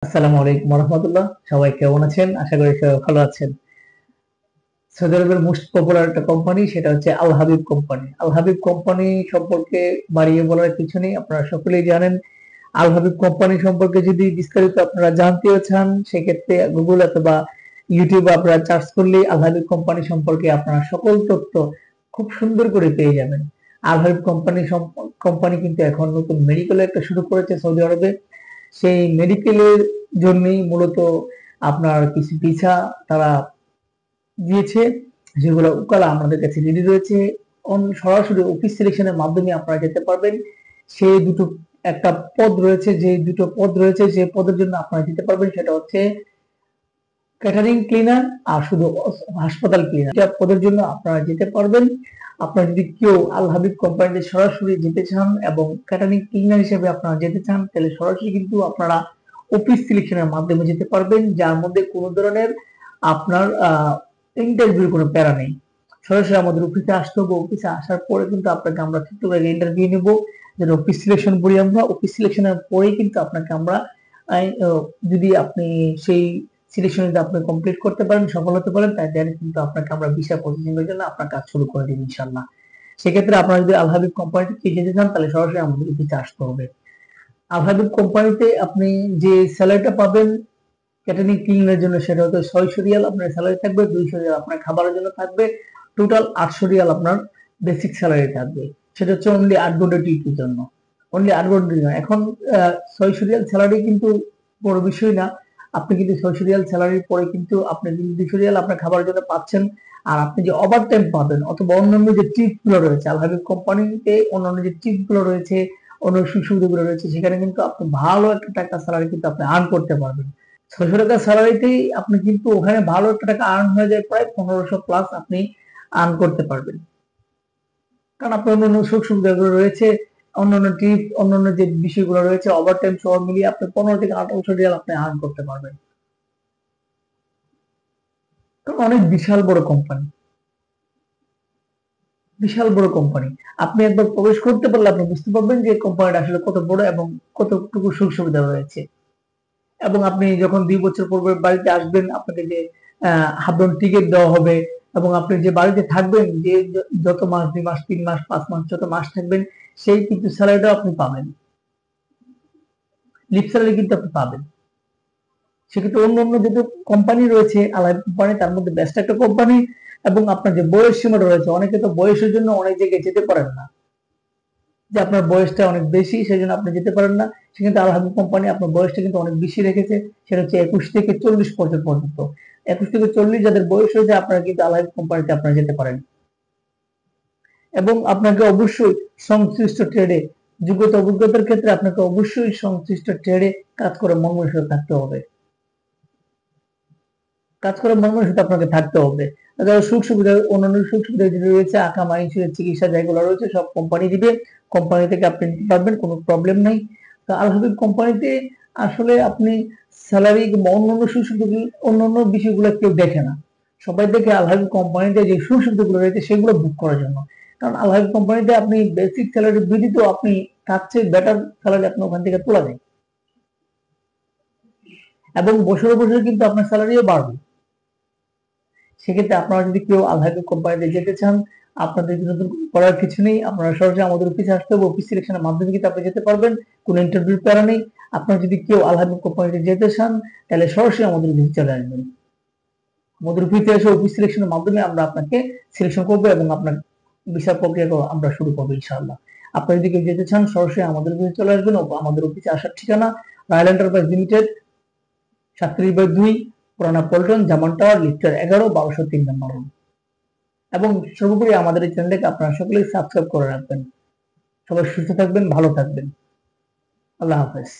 আসসালামু আলাইকুম রহমতুল্লাহ। সবাই কেমন আছেন? আশা করি সবাই ভালো আছেন। সৌদি আরবের মোস্ট পপুলার একটা কোম্পানি, সেটা হচ্ছে আল হাবিব কোম্পানি। আল হাবিব কোম্পানি সম্পর্কে বাড়িয়ে বলার কিছু নেই, আপনারা সকলেই জানেন। আল হাবিব কোম্পানি সম্পর্কে যদি বিস্তারিত আপনারা জানতেও চান, সেক্ষেত্রে গুগল অথবা ইউটিউবে আপনারা সার্চ করলেই আল হাবিব কোম্পানি সম্পর্কে আপনারা সকল তথ্য খুব সুন্দর করে পেয়ে যাবেন। আল হাবিব কোম্পানি কিন্তু এখন নতুন মেডিকেল একটা শুরু করেছে সৌদি আরবে। সেই মেডিকেলের জন্যই মূলত আপনার কিছু ভিসা তারা দিয়েছে, যেগুলো উকালা আমাদের কাছে রেডি রয়েছে। সরাসরি অফিস সিলেকশনের মাধ্যমে আপনারা যেতে পারবেন। সেই দুটো একটা পদ রয়েছে, যে দুটো পদ রয়েছে, যে পদের জন্য আপনারা যেতে পারবেন সেটা হচ্ছে ক্যাটারিং ক্লিনার আর শুধু হাসপাতাল ক্লিনার। এটা পদের জন্য আপনারা যেতে পারবেন। আপনারা যদি কেউ আল হাবিব কোম্পানিতে সরাসরি যেতে চান এবং ক্যাটারিং ক্লিনার হিসেবে আপনারা যেতে চান, তাহলে সরাসরি কিন্তু আপনারা অফিস সিলেকশনের মাধ্যমে যেতে পারবেন, যার মধ্যে কোনো ধরনের আপনার ইন্টারভিউর কোনো প্যারা নেই। সরাসরি আমাদের অফিসে আসতে হবে। অফিসে আসার পরে কিন্তু আপনাকে আমরা ছোট্ট করে ইন্টারভিউ নেব, যেটা অফিস সিলেকশন বলি আমরা। অফিস সিলেকশনের পরেই কিন্তু আপনাকে আমরা যদি আপনি সেই সিলেকশন যদি আপনি কমপ্লিট করতে পারেন, সফল হতে পারেন, তাই দেন কিন্তু আপনাকে আমরা ভিসা প্রসেসিং এর জন্য আপনার কাজ শুরু করে দিব ইনশাআল্লাহ। সেক্ষেত্রে আপনারা যদি আল হাবিব কোম্পানিতে যেতে চান, তাহলে সরাসরি আমাদের অফিসে আসতে হবে। আল হাবিব কোম্পানিতে আপনি যে স্যালারিটা পাবেন ক্যাটারিং ক্লিনের জন্য, সেটা হচ্ছে 600 রিয়াল আপনার স্যালারি থাকবে, 200 রিয়াল আপনার খাবারের জন্য থাকবে, টোটাল 800 রিয়াল আপনার বেসিক স্যালারি থাকবে। সেটা হচ্ছে অনলি 8 ঘন্টা ডিউটির জন্য। অনলি 8 ঘন্টা ডিউটি। এখন 600 রিয়াল স্যালারি কিন্তু বড় বিষয় না। আপনি কিন্তু 600 রিয়াল স্যালারির পরে কিন্তু আপনি 200 রিয়াল আপনার খাবারের জন্য পাচ্ছেন। আর আপনি যে ওভার টাইম পাবেন অথবা অন্যান্য যে টিপস গুলো রয়েছে আল হাবিব কোম্পানিতে, অন্যান্য যে টিপস গুলো রয়েছে, অন্য সুযোগ সুবিধাগুলো রয়েছে, সেখানে কিন্তু আপনি ভালো একটা টাকা স্যালারি কিন্তু আপনি আর্ন করতে পারবেন। 600 টাকা স্যালারিতেই আপনি কিন্তু ওখানে ভালো একটা টাকা আর্ন হয়ে যায়, প্রায় 1500 প্লাস আপনি আর্ন করতে পারবেন। কারণ আপনার অন্যান্য সুযোগ সুবিধাগুলো রয়েছে, অন্যান্য টিপস, অন্যান্য যে বিষয়গুলো রয়েছে, ওভার টাইম সহ মিলিয়ে আপনি 15 থেকে 1800 রিয়াল আপনি আর্ন করতে পারবেন। কারণ অনেক বিশাল বড় কোম্পানি, বিশাল বড় কোম্পানি। আপনি একবার প্রবেশ করতে পারলে আপনি বুঝতে পারবেন যে কোম্পানিটা আসলে কত বড় এবং কতটুকু সুযোগ সুবিধা রয়েছে। এবং আপনি যখন 2 বছর পূর্বে বাড়িতে আসবেন, আপনাকে যে হাফ ডাউন টিকিট দেওয়া হবে, এবং আপনি যে বাড়িতে থাকবেন, যে যত মাস, 2 মাস, 3 মাস, 5 মাস, যত মাস থাকবেন, সেই কিন্তু স্যালারিটাও আপনি পাবেন। লিপ স্যালারি কিন্তু আপনি পাবেন। সেক্ষেত্রে অন্য অন্য যেহেতু কোম্পানি রয়েছে, আলাদা কোম্পানি, তার মধ্যে বেস্ট একটা কোম্পানি। এবং আপনার যে বয়স সীমাটা রয়েছে, অনেকে তো বয়সের জন্য অনেক জায়গায় যেতে পারেন না, যে আপনার বয়সটা অনেক বেশি সেই জন্য আপনি যেতে পারেন না। সেক্ষেত্রে আল হাবিব কোম্পানি আপনার বয়সটা কিন্তু অনেক বেশি রেখেছে, সেটা হচ্ছে 21 থেকে 40 বছর পর্যন্ত। 21 থেকে 40 যাদের বয়স হয়েছে, আপনারা কিন্তু আল হাবিব কোম্পানিতে আপনারা যেতে পারেন। এবং আপনাকে অবশ্যই সংশ্লিষ্ট ট্রেডে যোগ্যতা অভিজ্ঞতার ক্ষেত্রে আপনাকে অবশ্যই সংশ্লিষ্ট ট্রেডে কাজ করে মন মানসিকতা থাকতে হবে। কাজ করার মন মানসিকতা আপনাকে থাকতে হবে। তাছাড়া সুখ সুবিধা, অন্যান্য সুখ সুবিধা যেগুলো রয়েছে, আকামা, ইন্স্যুরেন্স, চিকিৎসা যেগুলো রয়েছে, সব কোম্পানি দিবে। কোম্পানি থেকে আপনি নিতে পারবেন, কোনো প্রবলেম নাই। তো আল হাবিব কোম্পানিতে আসলে আপনি স্যালারি কিংবা অন্যান্য সুযোগ সুবিধা, অন্যান্য বিষয়গুলো কেউ দেখে না। সবাই দেখে আল হাবিব কোম্পানিতে যে সুযোগ সুবিধাগুলো রয়েছে সেগুলো বুক করার জন্য। কারণ আল হাবিব কোম্পানিতে আপনি বেসিক স্যালারি ব্যতীত আপনি তার চেয়ে বেটার স্যালারি আপনি ওখান থেকে তোলা যায়, এবং বছরে বছরে কিন্তু আপনার স্যালারিও বাড়বে। সেক্ষেত্রে আপনারা যদি কেউ আল হাবিব কোম্পানিতে যেতে চান, আপনাদের নতুন করার কিছু নেই। আপনারা সরাসরি আমাদের অফিসে আসতে হবে। অফিস সিলেকশনের মাধ্যমে কিন্তু আপনি যেতে পারবেন, কোনো ইন্টারভিউ প্যারা নেই। আপনারা যদি কেউ আল হাবিব কোম্পানিতে যেতে চান, তাহলে সরাসরি আমাদের অফিসে চলে আসবেন। আমাদের অফিসে এসে অফিস সিলেকশনের মাধ্যমে আমরা আপনাকে সিলেকশন করবো এবং আপনার ভিসা প্রক্রিয়া আমরা শুরু করবো ইনশাআল্লাহ। আপনারা যদি কেউ যেতে চান, সরাসরি আমাদের অফিসে চলে আসবেন। আমাদের অফিসে আসার ঠিকানা রয়্যাল এন্টারপ্রাইজ লিমিটেড, 37/2, পুরানা পল্টন, জামান টাওয়ার, লিফটের 11, 1203 নম্বর। এবং সর্বোপরি আমাদের এই চ্যানেলটাকে আপনারা সকলেই সাবস্ক্রাইব করে রাখবেন। সবাই সুস্থ থাকবেন, ভালো থাকবেন। আল্লাহ হাফেজ।